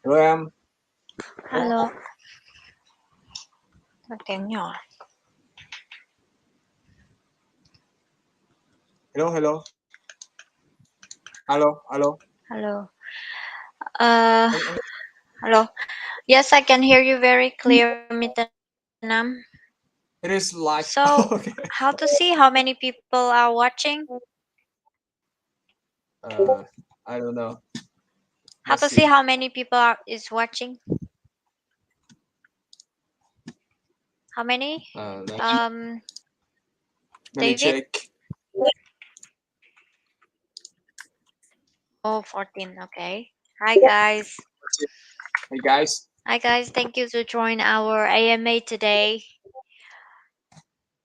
Hello em. Alo, tiếng nhỏ. Hello, hello. Alo, alo. Hello. Uh, Anh hello. Yes, I can hear you very clear, Mr. Nam. it is like So, okay. how to see how many people are watching? I don't know. How Let's to see see. how many people is watching? How many? Let, Um, let me David? check. Oh, 14. Okay. Hi, guys. Hey guys. Hi, guys. Thank you to join our AMA today.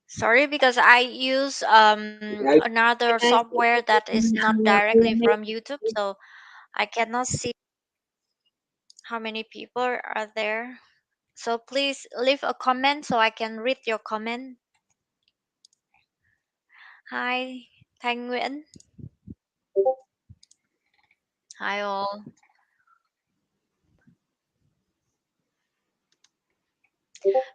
Sorry, because I use another software that is not directly from YouTube, so I cannot see how many people are there. So please leave a comment so I can read your comment. Hi, Thanh Nguyễn. Hi all.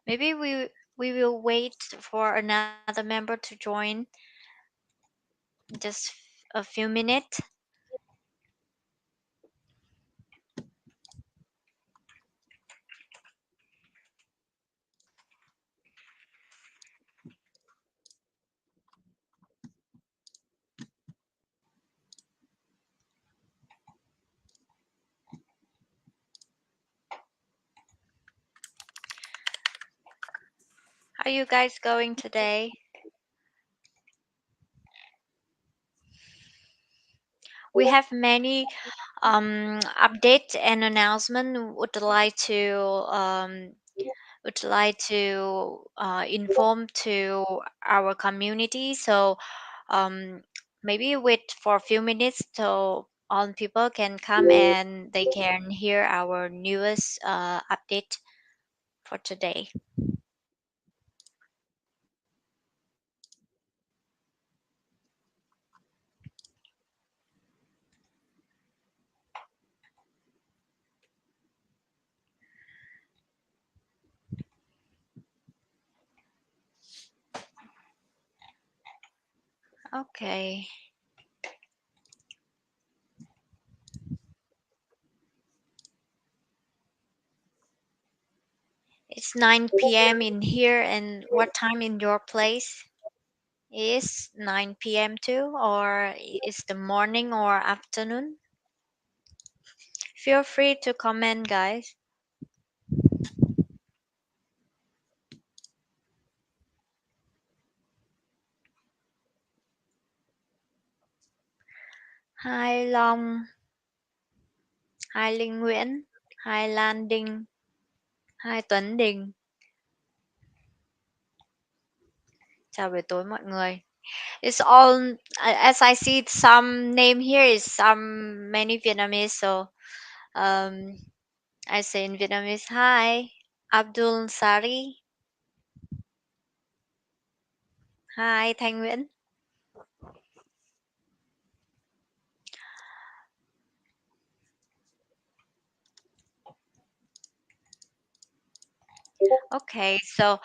Maybe we will wait for another member to join just a few minutes. How are you guys going today? We have many update and announcement would like to inform to our community. So um, maybe wait for a few minutes so all people can come and they can hear our newest update for today. Okay, it's 9 p.m. in here, and what time in your place is 9 p.m. too, or is the morning or afternoon? Feel free to comment, guys. Hi Long, hi Linh Nguyễn, hi Lan Đinh, hi Tuấn Đình. Chào buổi tối mọi người. It's all as I see some name here is some many Vietnamese, so um, I say in Vietnamese hi Abdul Sari, hi Thanh Nguyễn. Okay, so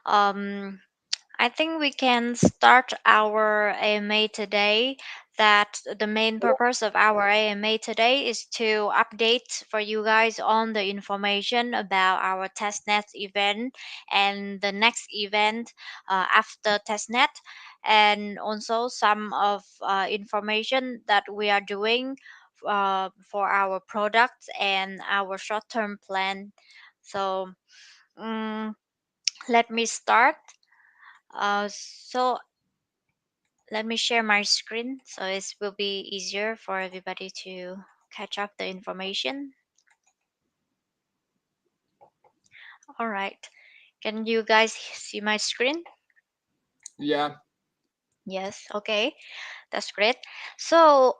um, I think we can start our AMA today. That the main purpose of our AMA today is to update for you guys on the information about our testnet event and the next event after testnet, and also some of information that we are doing for our products and our short-term plan. So mm let me start. So let me share my screen so it will be easier for everybody to catch up the information. All right. Can you guys see my screen? Yeah. Yes. Okay. That's great. So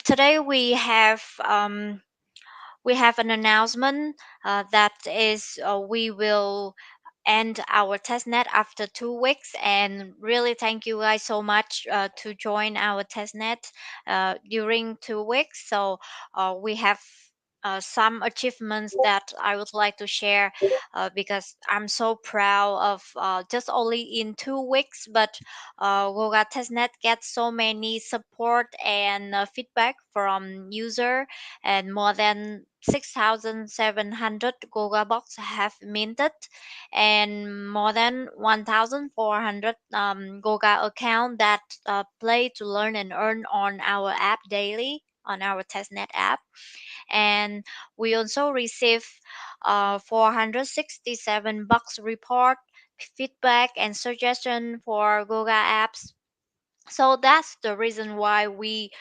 today we have an announcement that is we will end our testnet after 2 weeks, and really thank you guys so much to join our testnet during 2 weeks. So we have some achievements that I would like to share, because I'm so proud of, just only in 2 weeks, but Goga testnet gets so many support and feedback from user, and more than 6,700 Goga box have minted, and more than 1,400 Goga account that play to learn and earn on our app daily, on our testnet app. And we also receive 467 bucks report, feedback and suggestion for Goga apps. So that's the reason why we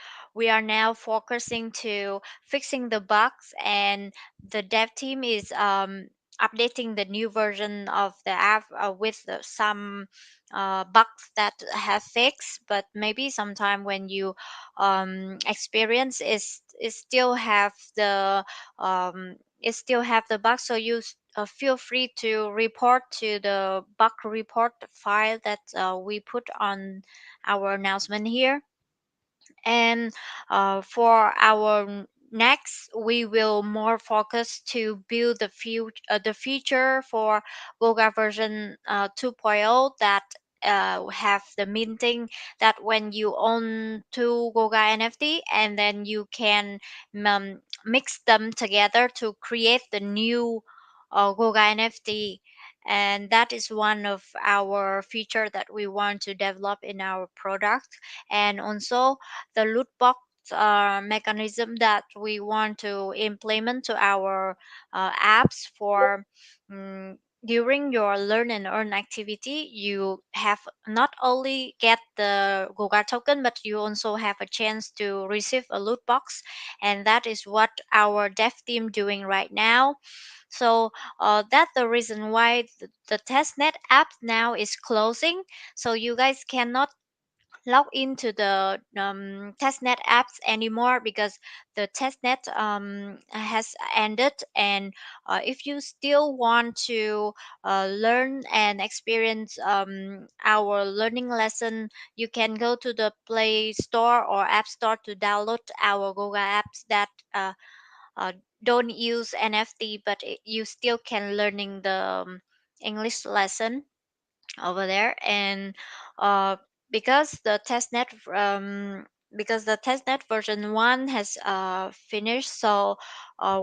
are now focusing to fixing the bugs, and the dev team is updating the new version of the app with some bugs that have fixed. But maybe sometime when you experience is still have the it still have the bug, so you feel free to report to the bug report file that we put on our announcement here. And for our next, we will more focus to build the feature for Goga version 2.0 that have the minting, that when you own two Goga NFT, and then you can mix them together to create the new Goga NFT. And that is one of our feature that we want to develop in our product. And also the loot box mechanism that we want to implement to our apps for, during your learn and earn activity, you have not only get the Goga token, but you also have a chance to receive a loot box. And that is what our dev team doing right now. So that's the reason why the testnet app now is closing, so you guys cannot log into the testnet apps anymore, because the testnet has ended. And if you still want to learn and experience our learning lesson, you can go to the Play Store or App Store to download our Goga apps that uh, don't use NFT, but you still can learning the English lesson over there. And uh, because the testnet because the testnet version 1 has finished, so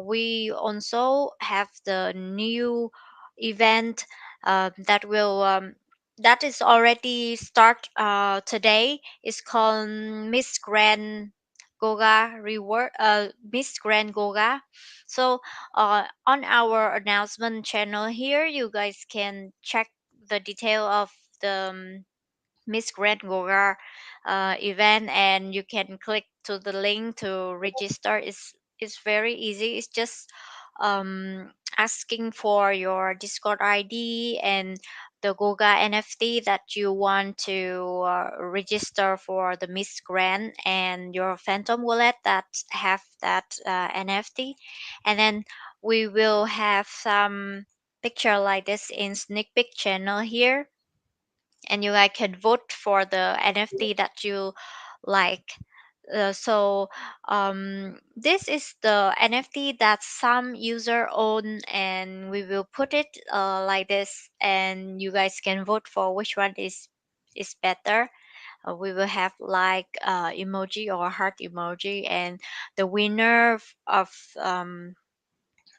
we also have the new event that will that is already start today. It's called Miss Grand GoGa Reward, Miss Grand GoGa. So on our announcement channel here, you guys can check the detail of the Miss Grand GoGa event, and you can click to the link to register. It's very easy. It's just asking for your Discord ID and the Goga NFT that you want to register for the Miss Grand, and your Phantom wallet that have that NFT. And then we will have some picture like this in sneak peek channel here, and you guys can vote for the NFT that you like. So this is the NFT that some user own, and we will put it like this, and you guys can vote for which one is better. We will have like emoji or heart emoji, and the winner of the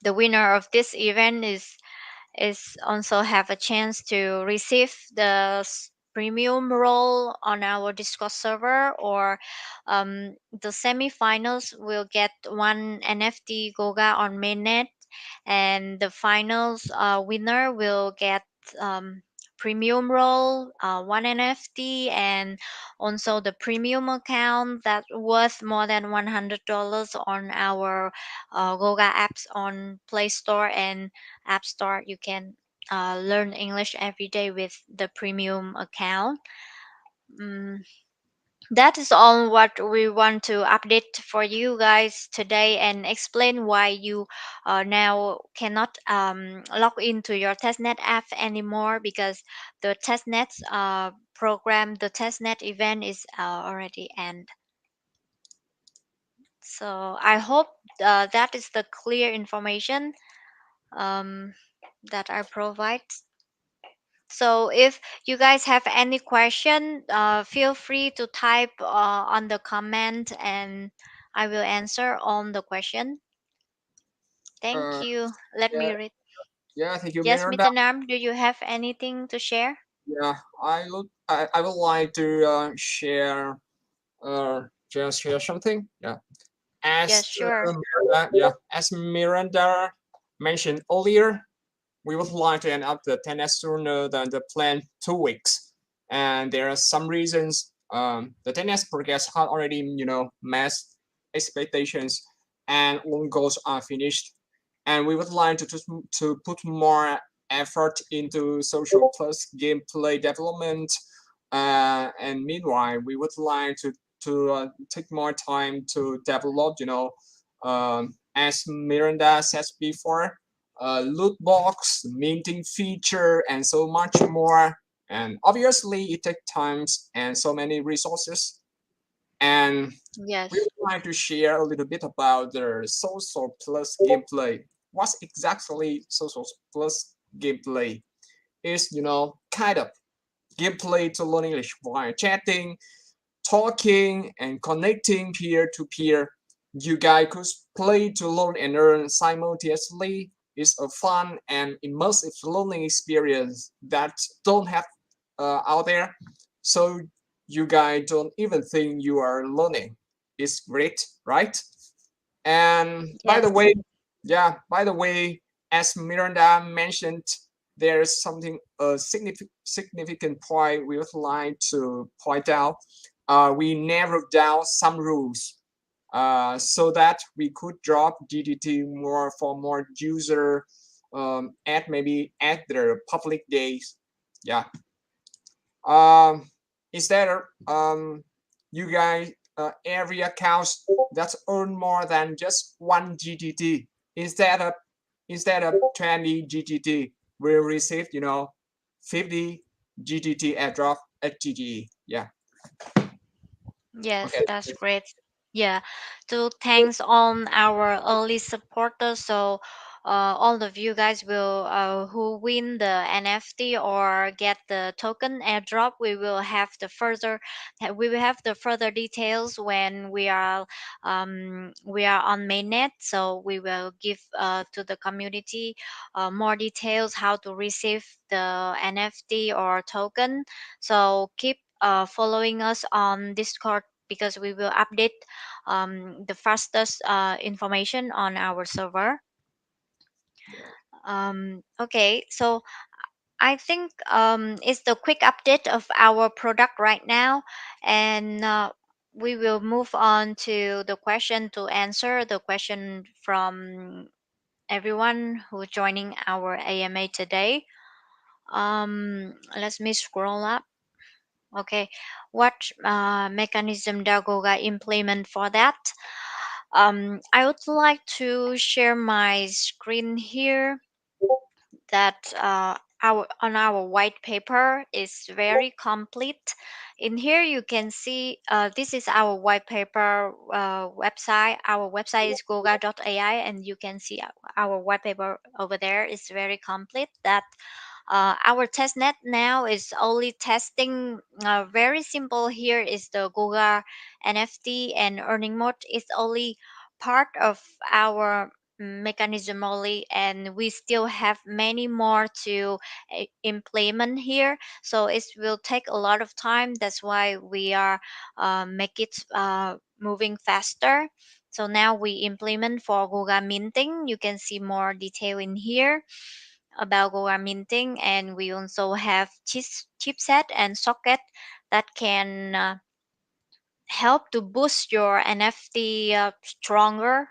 winner of this event is also have a chance to receive the premium role on our Discord server, or the semifinals will get one NFT Goga on mainnet, and the finals winner will get premium role, one NFT, and also the premium account that worth more than $100 on our Goga apps on Play Store and App Store. You can learn English every day with the premium account. Mm, that is all what we want to update for you guys today, and explain why you now cannot log into your testnet app anymore, because the testnet program, the testnet event is already end. So I hope that is the clear information um, that I provide. So if you guys have any question, feel free to type on the comment and I will answer on the question. Thank Uh, you. Let yeah, me read. yeah. Thank you, Yes, Miranda. Mr. Nam, do you have anything to share? Yeah, I would like to share something. Yeah, Yes, as sure. as Miranda mentioned earlier, we would like to end up the 10s sooner than the planned 2 weeks, and there are some reasons. The 10s progress had already met expectations, and long goals are finished, and we would like to put more effort into social plus gameplay development. And meanwhile, we would like to take more time to develop, as Miranda says before, loot box, minting feature, and so much more. And obviously, it takes time and so many resources. And we Yes. would like to share a little bit about the social plus gameplay. What's exactly social plus gameplay? Is kind of gameplay to learn English via chatting, talking, and connecting peer to peer. You guys could play to learn and earn simultaneously. It's a fun and immersive learning experience that don't have out there. So you guys don't even think you are learning. It's great, right? And by the Yes. way, yeah, by the way, as Miranda mentioned, there's something a significant point we would like to point out. We narrowed down some rules so that we could drop DDT more for more user at maybe at their public days. Yeah. Um, instead of you guys every accounts that earn more than just one GTT instead of 20 GTT will receive 50 GTT airdrop at GTE. Yeah. Yes, Okay. that's great. Yeah. So thanks on our early supporters. So all of you guys will who win the NFT or get the token airdrop, we will have the further details when we are on mainnet. So we will give to the community more details how to receive the NFT or token. So keep following us on Discord because we will update the fastest information on our server. Okay, so I think it's the quick update of our product right now, and we will move on to the question to answer the question from everyone who joining our AMA today. Let me scroll up. Okay, what mechanism does Goga implement for that? I would like to share my screen here that our white paper is very complete. In here you can see this is our white paper website. Our website is goga.ai and you can see our white paper over there is very complete. That our test net now is only testing very simple. Here is the Goga NFT and earning mode is only part of our mechanism only, and we still have many more to implement here. So it will take a lot of time. That's why we are make it moving faster. So now we implement for Goga minting. You can see more detail in here about Goa minting, and we also have chipset and socket that can help to boost your NFT stronger.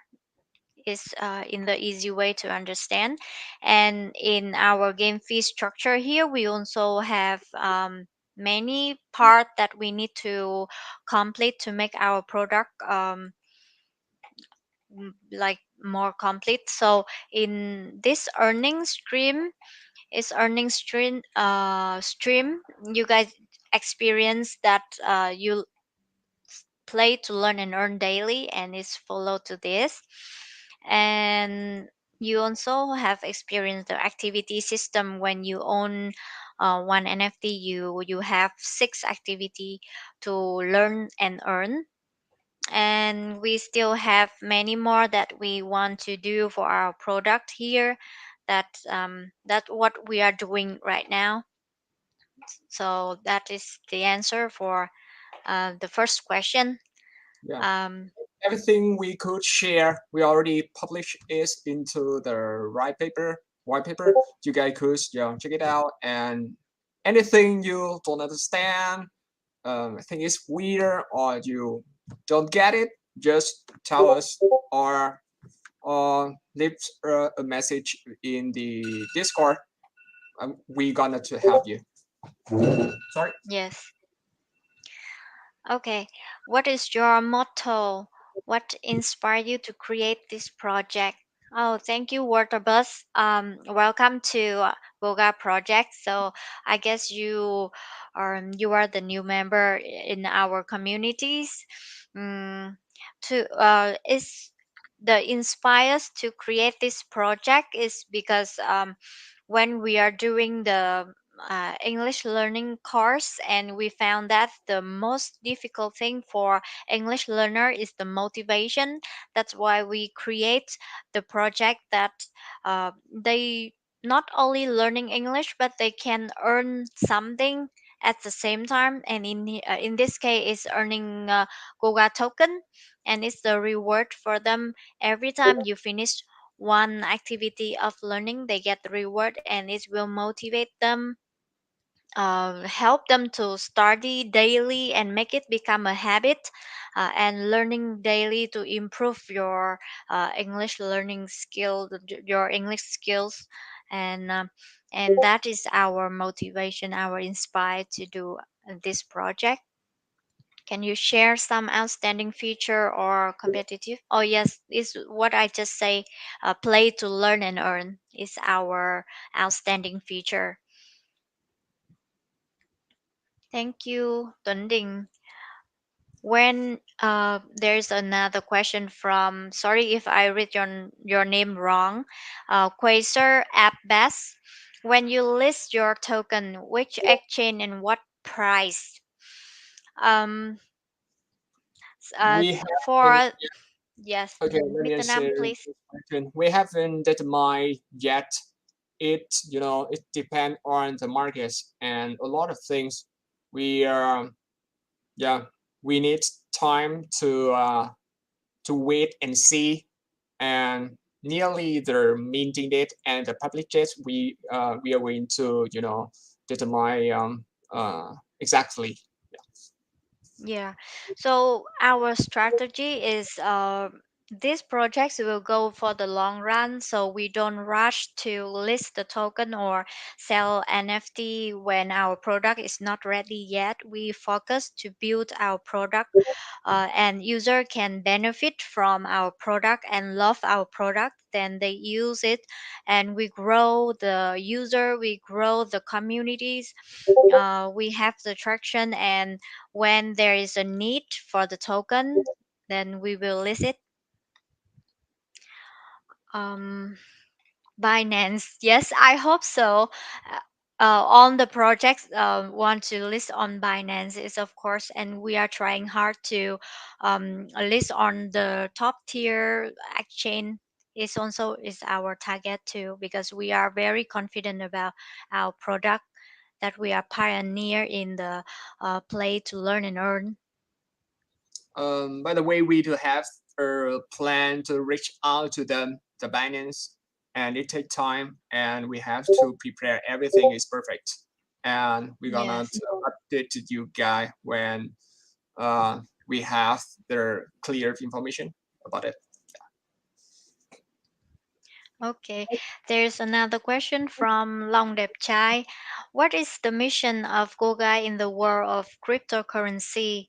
Is in the easy way to understand. And in our game fee structure here, we also have many part that we need to complete to make our product like more complete. So in this earning stream is earning stream you guys experience that you play to learn and earn daily, and it's follow to this. And you also have experienced the activity system. When you own one NFT, you have six activity to learn and earn. And we still have many more that we want to do for our product here. That what we are doing right now. So that is the answer for the first question. Yeah. um, Everything we could share, we already published it into the white paper. You guys could check it out. And anything you don't understand, I think it's weird or you don't get it, just tell us or leave a message in the Discord. We gonna to help you. Sorry. yes. Okay. What is your motto? What inspired you to create this project? Oh, thank you, Waterbus. Welcome to Goga Project. So I guess you are the new member in our communities. Mm, to is the inspires to create this project is because when we are doing the English learning course, and we found that the most difficult thing for English learner is the motivation. That's why we create the project that they not only learning English, but they can earn something at the same time. And in this case, is earning Goga token, and it's the reward for them. Every time you finish one activity of learning, they get the reward, and it will motivate them, help them to study daily and make it become a habit, and learning daily to improve your English learning skill, your English skills. And um, and that is our motivation, our inspire to do this project. Can you share some outstanding feature or competitive? Oh yes, is what I just say. Play to learn and earn is our outstanding feature. Thank you, Tuấn Đình. When there's another question from, sorry if I read your name wrong, Quasar Abbas. When you list your token, which exchange and what price? Um, We haven't. for yes, Okay, let me Mr. answer Nam, please. this question. We haven't determined yet. It depends on the markets and a lot of things. We yeah, we need time to wait and see. And nearly the minting date and the public date, we are going to determine exactly. Yeah. So our strategy is these projects will go for the long run, so we don't rush to list the token or sell NFT when our product is not ready yet. We focus to build our product, and user can benefit from our product and love our product. Then they use it, and we grow the user, we grow the communities, we have the traction, and when there is a need for the token, then we will list it. Um, Binance, yes, I hope so. On the projects want to list on Binance is of course, and we are trying hard to list on the top tier exchange. Is also is our target too, because we are very confident about our product, that we are pioneer in the play to learn and earn. By the way, we do have a plan to reach out to them, the Binance, and it takes time, and we have to prepare everything is perfect, and we're gonna Yes. update to you guys when we have the clear information about it. Okay, there's another question from Longdep Chai. What is the mission of Goga in the world of cryptocurrency?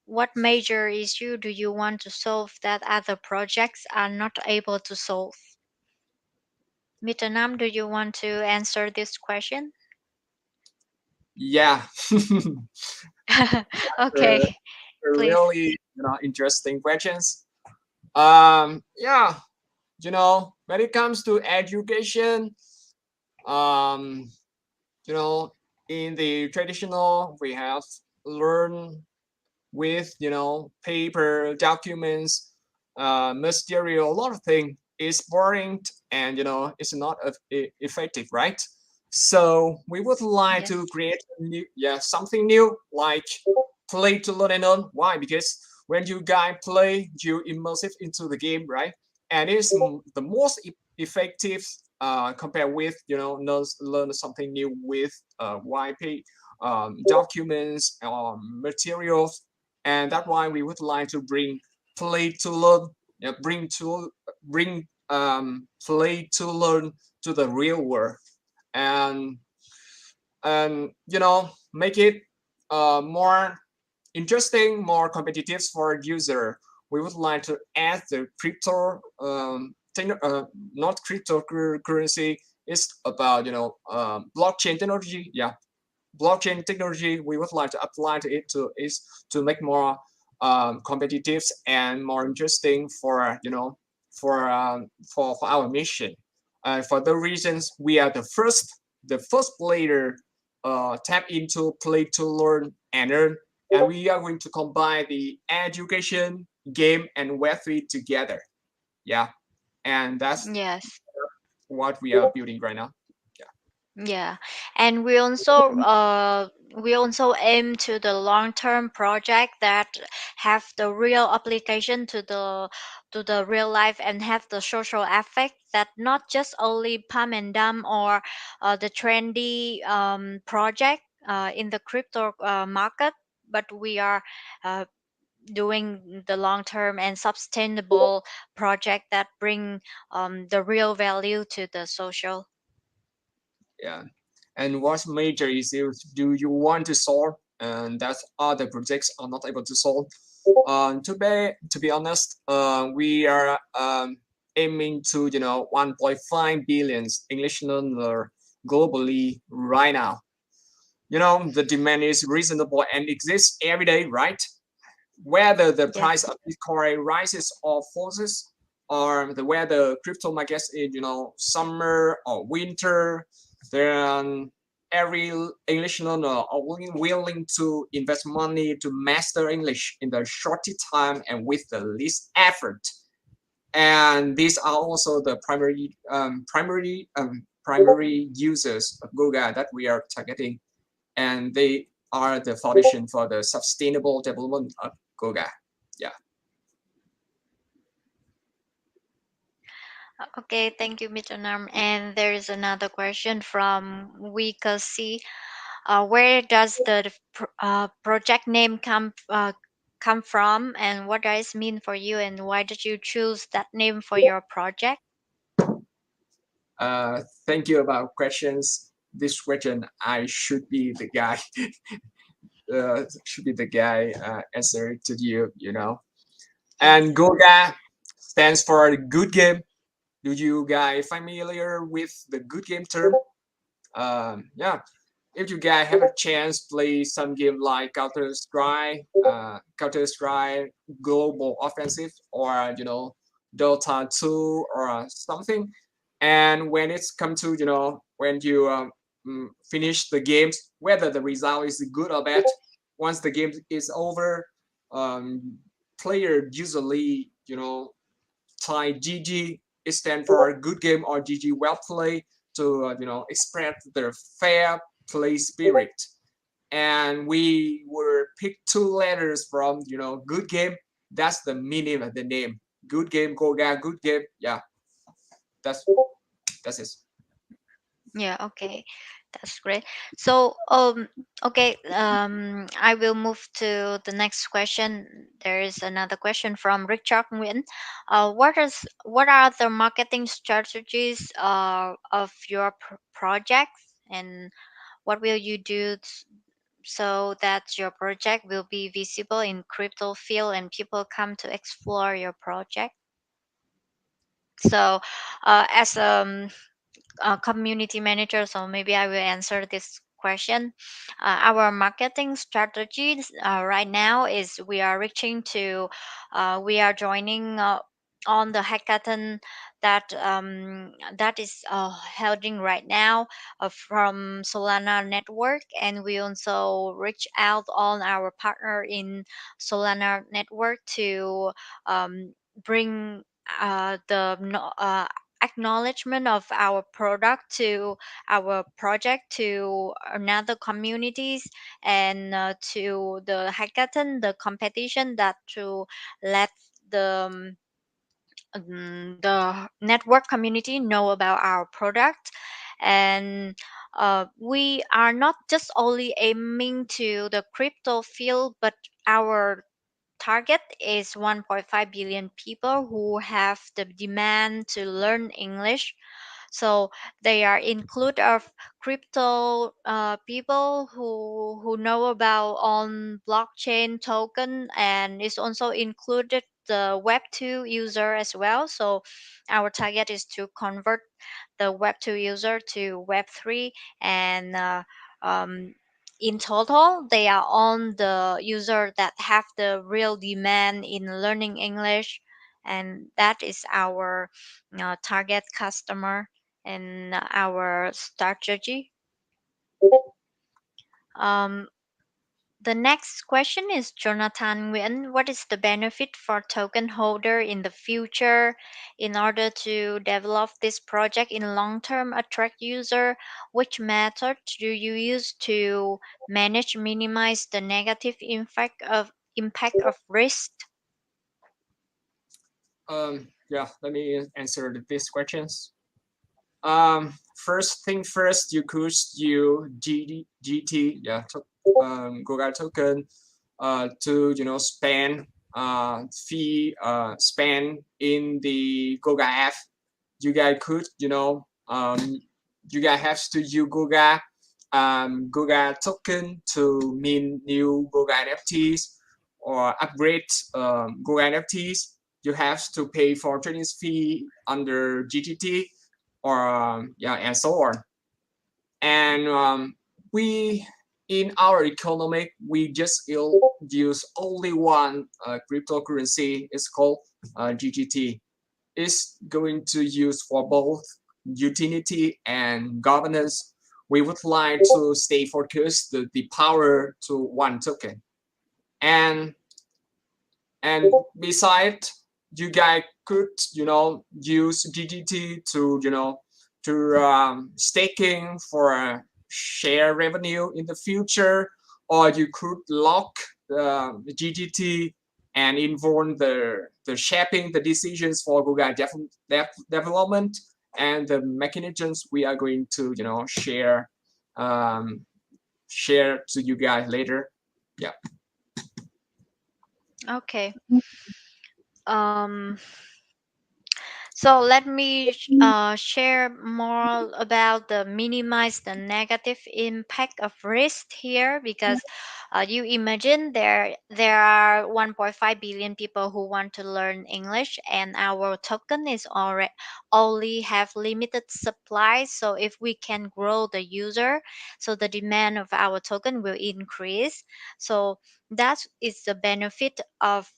What major issue do you want to solve that other projects are not able to solve? Mr. Nam, do you want to answer this question? Yeah. Okay, uh, please. really. interesting questions. Yeah, when it comes to education, um, you know, in the traditional, we have learned with paper documents, material, a lot of things is boring and it's not effective, right? So we would like Yes. to create something new like play to learn and learn. Why? Because when you guys play, you immersive into the game, right? And it's the most effective compared with learn something new with YP documents, materials, and that's why we would like to bring play to learn, bring play to learn to the real world, and make it more interesting, more competitive for user. We would like to add the crypto, not cryptocurrency. It's about blockchain technology. Yeah, blockchain technology. We would like to apply to it to is to make more competitive and more interesting for for our mission. For the reasons we are the first player tap into play to learn and earn, and we are going to combine the education, game, and Web3 together. Yeah, and that's Yes. what we are building right now. Yeah. Yeah, and we also aim to the long-term project that have the real application to the real life and have the social effect that not just only pump and dump or the trendy project in the crypto market, but we are uh, doing the long-term and sustainable project that bring the real value to the social. Yeah. And what major issues do you want to solve and that other projects are not able to solve? To be honest, we are aiming to 1.5 billion English learner globally right now. The demand is reasonable and exists every day, right? Whether the Yes. price of Bitcoin rises or falls, or whether crypto markets in summer or winter, then every English learner are willing to invest money to master English in the shortest time and with the least effort. And these are also the primary users of Goga that we are targeting, and they are the foundation for the sustainable development of Goga. Yeah. Okay, thank you, Mr. Nam. And there is another question from Wika C. Where does the project name come from, and what does it mean for you, and why did you choose that name for your project? Thank you about questions. This question I should be the guy. Answer to you. Yes. And Goga stands for good game. Do you guys familiar with the good game term? Yeah, if you guys have a chance play some game like Counter Strike Global Offensive, or Dota 2 or something, and when it's come to when you finish the games, whether the result is good or bad, once the game is over, um, player usually type GG. It stands for good game or GG well play to express their fair play spirit. And we were picked two letters from good game. That's the meaning of the name. Good game, Goga. Good game. Yeah, that's that's it. Yeah, okay. That's great. So, okay, I will move to the next question. There is another question from Richard Nguyen. What are the marketing strategies of your projects, and what will you do so that your project will be visible in crypto field and people come to explore your project? So, as a community manager, so maybe I will answer this question. Our marketing strategies right now is we are joining on the hackathon that is holding right now from Solana network, and we also reach out on our partner in Solana network to bring the acknowledgement of our product to our project to another communities, and to the hackathon, the competition, that to let the the network community know about our product. And we are not just only aiming to the crypto field, but our target is 1.5 billion people who have the demand to learn English. So they are include of crypto people who know about on blockchain token, and is also included the web 2 user as well. So our target is to convert the web 2 user to web 3, and um, in total they are on the user that have the real demand in learning English, and that is our target customer and our strategy. Um, the next question is Jonathan Nguyen. What is the benefit for token holder in the future in order to develop this project in long term attract user? Which method do you use to manage minimize the negative impact of risk? Yeah, let me answer these questions. First thing first, you could use GT, yeah, Goga token, to spend fee spend in the Goga app. You guys could you guys have to use Goga token to mint new Goga NFTs or upgrade Goga NFTs. You have to pay for trading fee under GTT or yeah, and so on. And we in our economic we just use only one cryptocurrency. It's called GGT. It's going to use for both utility and governance. We would like to stay focused the power to one token. And besides, you guys could use GGT to to staking for share revenue in the future, or you could lock the GGT and involve the shaping the decisions for Google development and the mechanisms we are going to um, share to you guys later. Yeah. Okay. Um, So let me share more about the minimize the negative impact of risk here, because you imagine there are 1.5 billion people who want to learn English, and our token is already only have limited supply. So if we can grow the user, so the demand of our token will increase. So that is the benefit of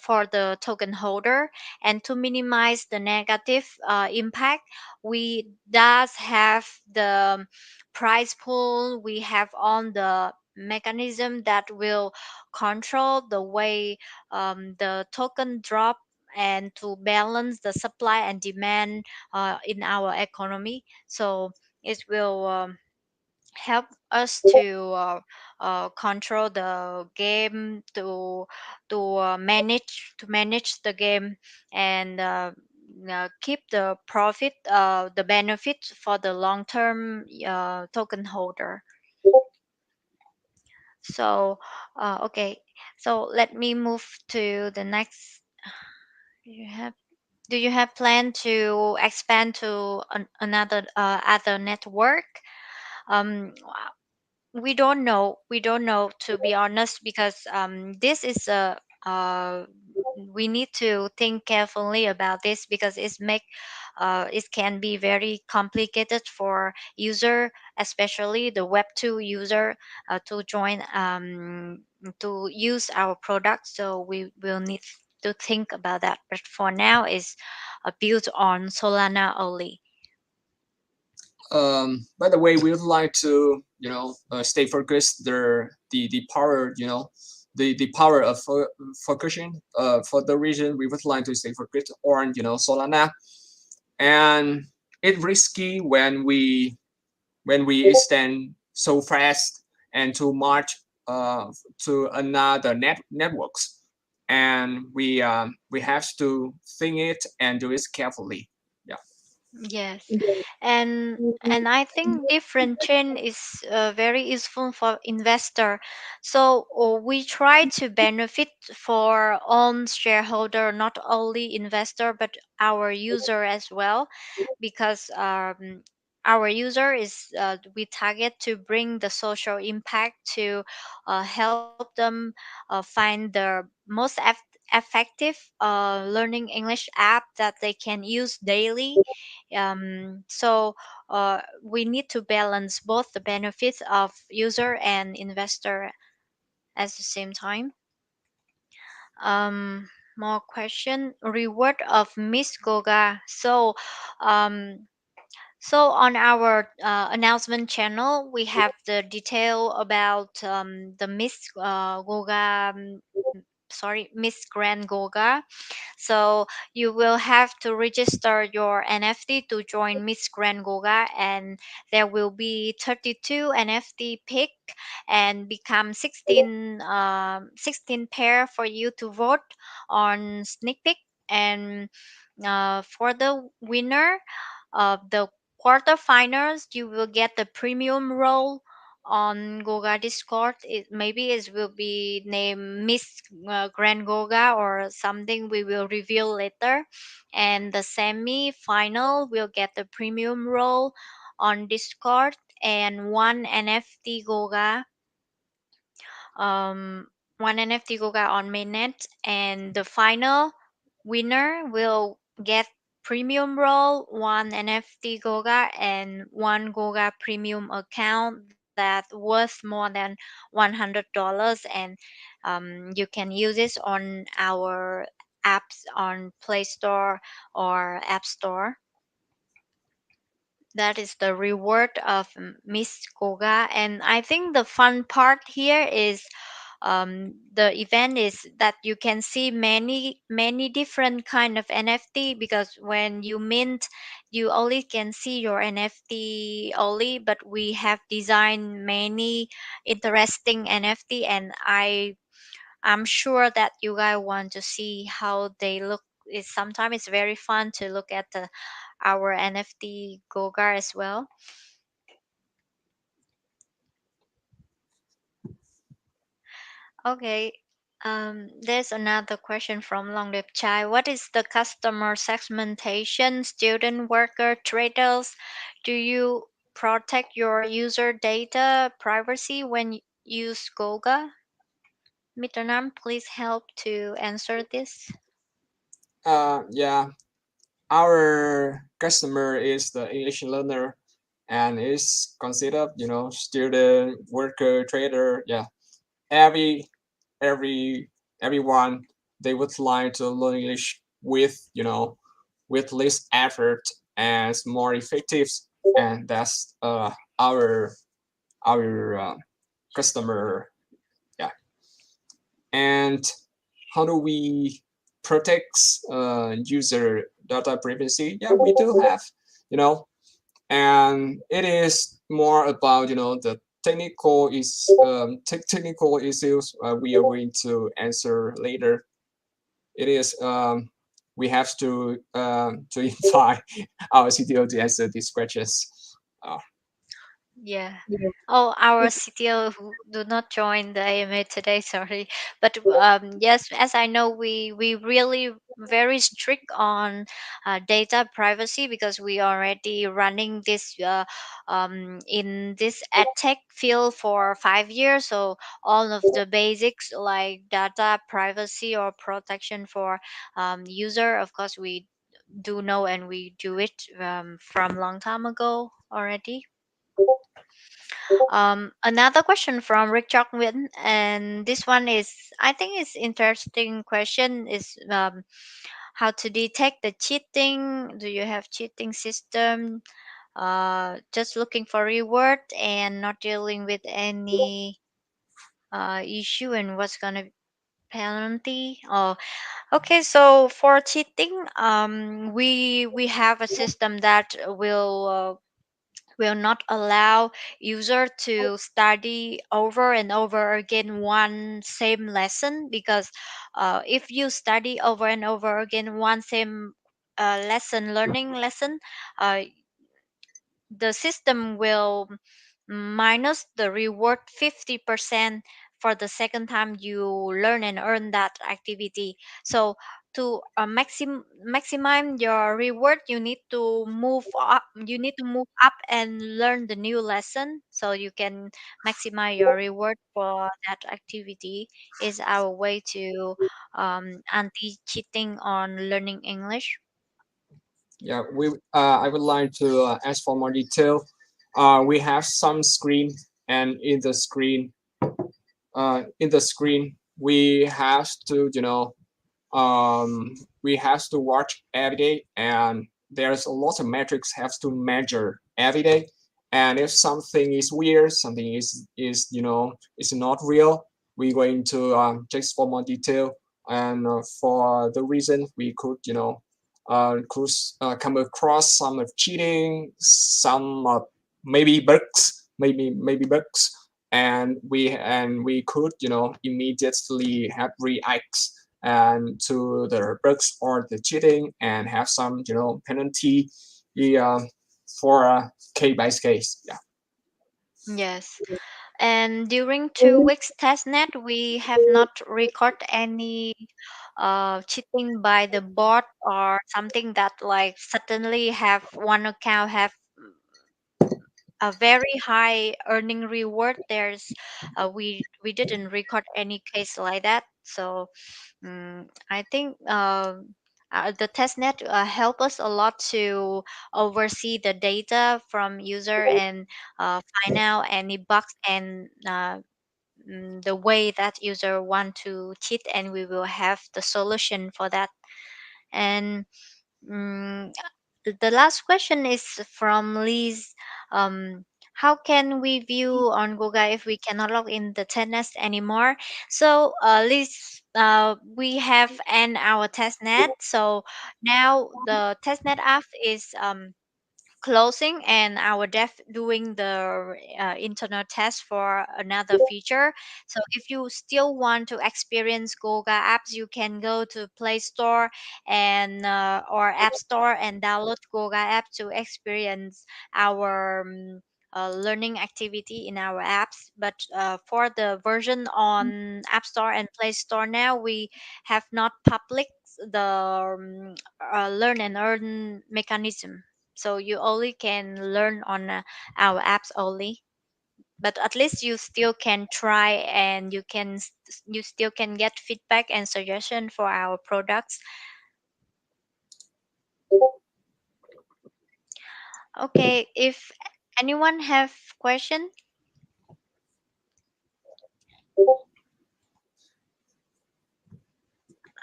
for the token holder. And to minimize the negative impact, we does have the price pool, we have on the mechanism that will control the way the token drop, and to balance the supply and demand in our economy. So it will help us to control the game, to manage the game, and keep the profit, the benefit for the long term token holder. So okay, so let me move to the next. Do you have do you have plan to expand to another other network? um we don't know, to be honest, because this is a we need to think carefully about this because it can be very complicated for user, especially the web 2 user, to join to use our product. So we will need to think about that, but for now is built on Solana only. By the way, we would like to, stay focused. The power, the power of focusing. For the reason we would like to stay focused on, Solana, and it's risky when we stand so fast and too much to another networks, and we have to think it and do it carefully. Yeah. Yes, and I think different chain is very useful for investor. So we try to benefit for own shareholder, not only investor but our user as well, because our user is we target to bring the social impact to help them find the most effective learning English app that they can use daily. So we need to balance both the benefits of user and investor at the same time. More question. Reward of Miss Goga. Um, so on our announcement channel, we have the detail about the Miss Goga. Sorry, Miss Grand Goga. So you will have to register your NFT to join Miss Grand Goga, and there will be 32 NFT pick and become 16 pair for you to vote on sneak peek. And for the winner of the quarterfinals, you will get the premium role on Goga Discord. Maybe it will be named Miss Grand Goga or something. We will reveal later. And the semi final will get the premium role on Discord and um, one NFT Goga on mainnet, and the final winner will get premium role, one NFT Goga, and one Goga premium account that worth more than $100, and you can use this on our apps on Play Store or App Store. That is the reward of Miss Goga, and I think the fun part here is the event is that you can see many different kind of NFT, because when you mint you only can see your NFT only, but we have designed many interesting NFT, and I'm sure that you guys want to see how they look. Sometimes it's very fun to look at our NFT Gogar as well. Okay. There's another question from Longdeep Chai. What is the customer segmentation? Student, worker, traders? Do you protect your user data privacy when you use Goga? Mr. Nam, please help to answer this. Yeah, our customer is the English learner and is considered, student, worker, trader. Yeah, every every everyone they would like to learn English with less effort and more effective, and that's our customer. Yeah, and how do we protect user data privacy? Yeah, we do have, you know, and it is more about the technical issues we are going to answer later. It is we have to invite our CTO to answer these questions. Uh, Yeah. Oh, our CTO who do not join the AMA today, sorry. But yes, as I know, we really very strict on data privacy because we already running this in this tech field for 5 years. So all of the basics like data privacy or protection for user, of course, we do know and we do it from long time ago already. Another question from Rick Chockwin, and this one is, I think, it's interesting question is how to detect the cheating. Do you have cheating system? Just looking for reward and not dealing with any issue and what's gonna penalty. Oh, okay. So for cheating, we have a system that will not allow user to study over and over again one same lesson because if you study over and over again one same lesson learning lesson, uh, the system will minus the reward 50% for the second time you learn and earn that activity. So to maximize your reward, you need to move up and learn the new lesson so you can maximize your reward for that activity is our way to anti cheating on learning English. Yeah, I would like to ask for more detail. We have some screen, and in the screen, we have to, we have to watch every day, and there's a lot of metrics have to measure every day. And if something is weird, something is is not real, we're going to check for more detail. And for the reason we could could come across some of cheating, some maybe bugs, maybe bugs, and we could immediately have reacts and to the bugs or the cheating and have some penalty uh, for case by case. Yeah. Yes. And during 2 weeks testnet, we have not recorded any cheating by the bot or something that like suddenly have one account have a very high earning reward. There's we didn't record any case like that. So I think the testnet help us a lot to oversee the data from user and find out any bugs and the way that user want to cheat, and we will have the solution for that. And mm, the last question is from Liz. How can we view on Google if we cannot log in the testnet anymore? So Liz, we have end our testnet. So now the testnet app is closing and our dev doing the internal test for another feature. So if you still want to experience Goga apps, you can go to Play Store and or App Store and download Goga app to experience our learning activity in our apps. But for the version on App Store and Play Store now, we have not public the learn and earn mechanism, so you only can learn on our apps only, but at least you still can try and you still can get feedback and suggestion for our products. Okay, if anyone have question,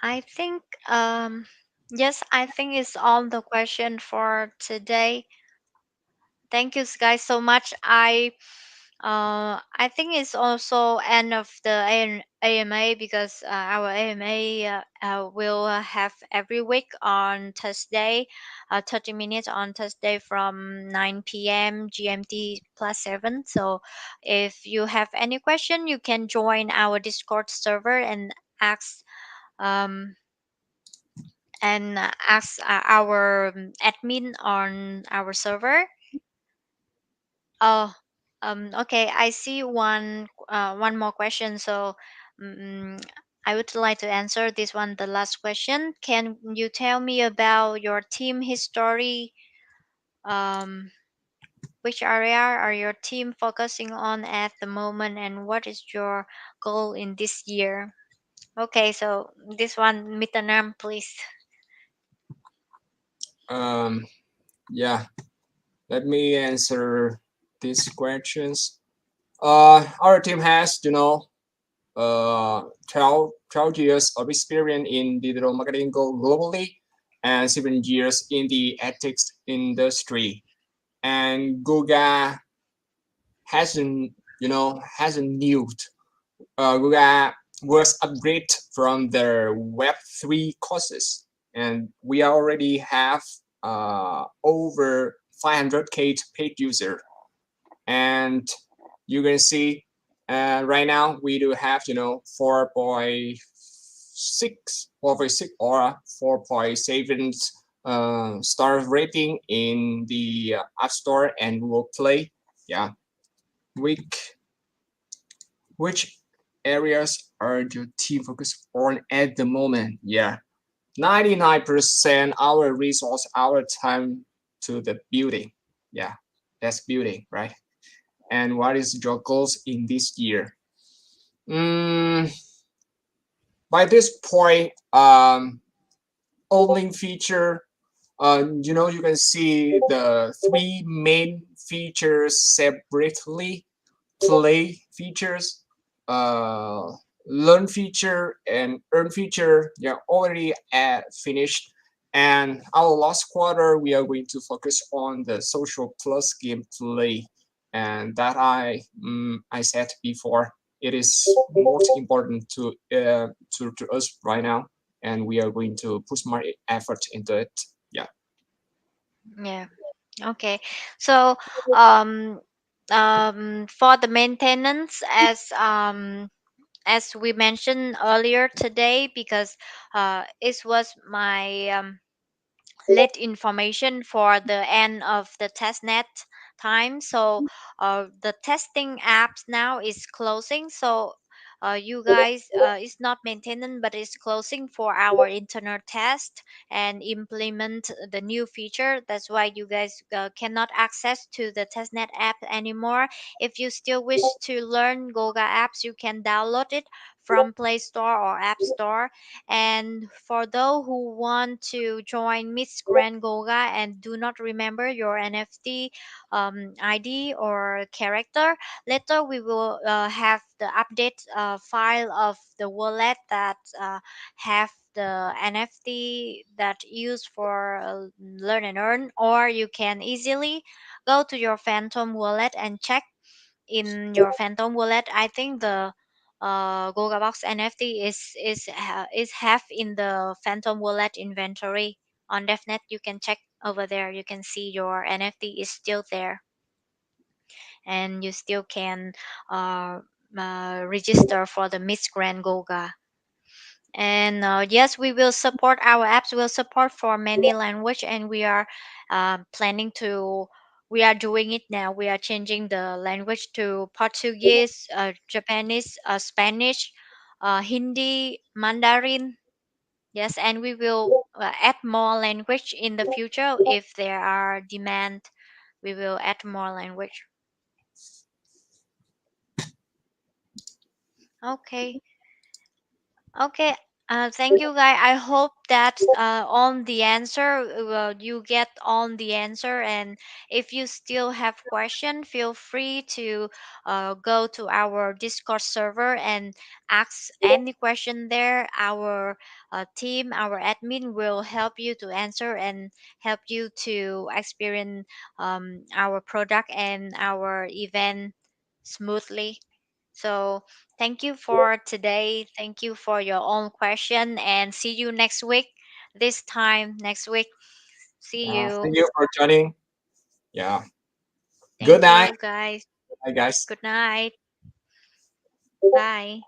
I think yes, I think it's all the question for today. Thank you guys so much. I think it's also end of the AMA because our AMA will have every week on Thursday, 30 minutes on Thursday from 9 p.m. GMT plus 7. So if you have any question, you can join our Discord server ask um, ask our admin on our server. Oh. Okay, I see one more question. So, mm, I would like to answer this one, the last question. Can you tell me about your team history? Um, which area are your team focusing on at the moment, and what is your goal in this year? Okay, so this one, Mitanam, please. Um, yeah, let me answer these questions. Our team has, 12 years of experience in digital marketing globally and 7 years in the ethics industry. And Goga hasn't, hasn't new. Google was upgrade from their Web3 courses, and we already have over 500K paid user. And you can see right now we do have 4.6 or 4.7 star rating in the App Store and Google Play. Yeah, we which areas are your team focused on at the moment? Yeah, 99% our resource, our time to the building. Yeah, that's building, right? And what is your goals in this year? Mm, by this point, only feature, you can see the three main features separately: play features, uh, learn feature, and earn feature. Yeah, already finished. And our last quarter, we are going to focus on the social plus gameplay, and that I said before, it is most important to us right now, and we are going to put more effort into it. Yeah. Yeah. Okay. So, um, for the maintenance, as we mentioned earlier today, because it was my late information for the end of the testnet time. So the testing apps now is closing. So you guys, it's not maintenance, but it's closing for our internal test and implement the new feature. That's why you guys cannot access to the testnet app anymore. If you still wish to learn Goga apps, you can download it from Play Store or App Store. And for those who want to join Miss Grand GoGa and do not remember your NFT ID or character, later we will have the update file of the wallet that have the NFT that used for learn and earn, or you can easily go to your Phantom wallet and check in your Phantom wallet. I think the GogaBox NFT is have in the Phantom wallet inventory on DevNet. You can check over there. You can see your NFT is still there, and you still can uh, register for the Miss Grand Goga. And yes, we will support our apps. Will support for many language, and we are planning to. We are doing it now. We are changing the language to Portuguese, Japanese, Spanish, Hindi, Mandarin. Yes, and we will add more language in the future if there are demand. We will add more language. Okay. Okay, thank you, guy. I hope that on the answer, you get on the answer. And if you still have question, feel free to go to our Discord server and ask any question there. Our team, our admin will help you to answer and help you to experience our product and our event smoothly. So thank you for today. Thank you for your own question, and see you next week. This time next week. See you. Thank you for joining. Yeah. Good Thank night. you, guys. Bye, guys. Good night. Bye.